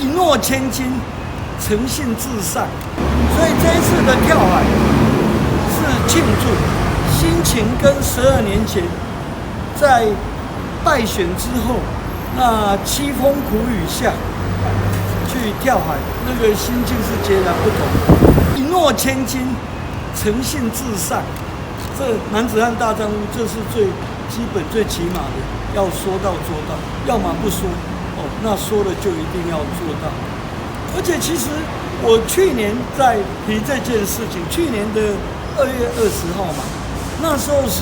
一诺千金，诚信至上。所以这一次的跳海是庆祝，心情跟12年前在败选之后，那凄风苦雨下去跳海，那个心境是截然不同。一诺千金，诚信至上，这男子汉大丈夫，这是最基本、最起码的，要说到做到，要么不说，那说了就一定要做到。而且其实我去年在提这件事情，去年的2月20号嘛，那时候是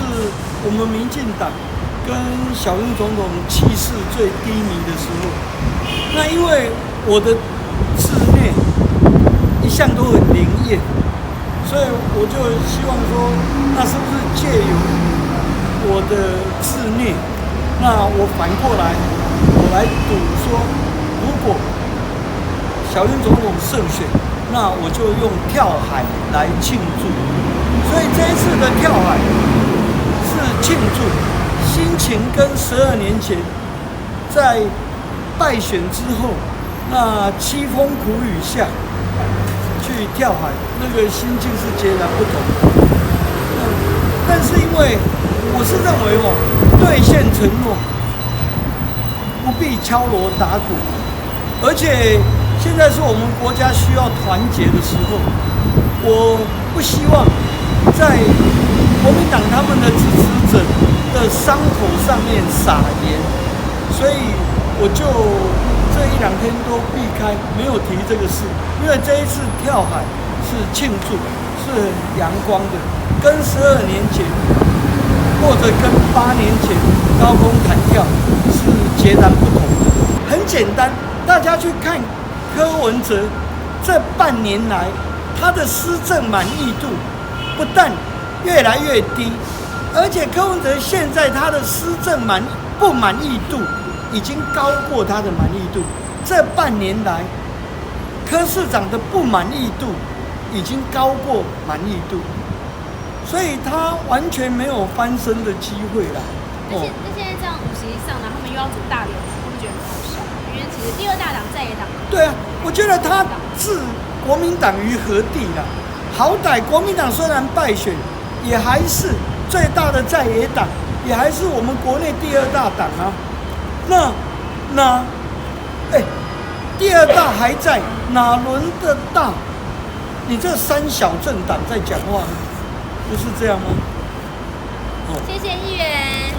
我们民进党跟小英总统气势最低迷的时候。那因为我的自虐一向都很灵验，所以我就希望说，那是不是借由我的自虐，那我反过来，我来赌说，如果小英总统胜选，那我就用跳海来庆祝。所以这一次的跳海是庆祝，心情跟12年前在败选之后，那凄风苦雨下去跳海，那个心境是截然不同。但是因为我是认为兑现承诺不必敲锣打鼓，而且现在是我们国家需要团结的时候，我不希望在国民党他们的支持者的伤口上面撒盐，所以我就这1-2天都避开，没有提这个事，因为这一次跳海是庆祝，是很阳光的，跟12年前或者跟8年前高空弹跳是截然不同的。很简单，大家去看柯文哲这半年来他的施政满意度不但越来越低，而且柯文哲现在他的施政不满意度已经高过他的满意度。这半年来，柯市长的不满意度已经高过满意度，所以他完全没有翻身的机会啦。那现在这样5席上，然后他们又要组大联盟，会不会觉得很好笑？因为其实第2大党在野党。对啊，我觉得他置国民党于何地啦？好歹国民党虽然败选，也还是最大的在野党，也还是我们国内第2大党啊。第2大还在，哪轮得到你这3小政党在讲话呢？不是这样吗？谢谢议员。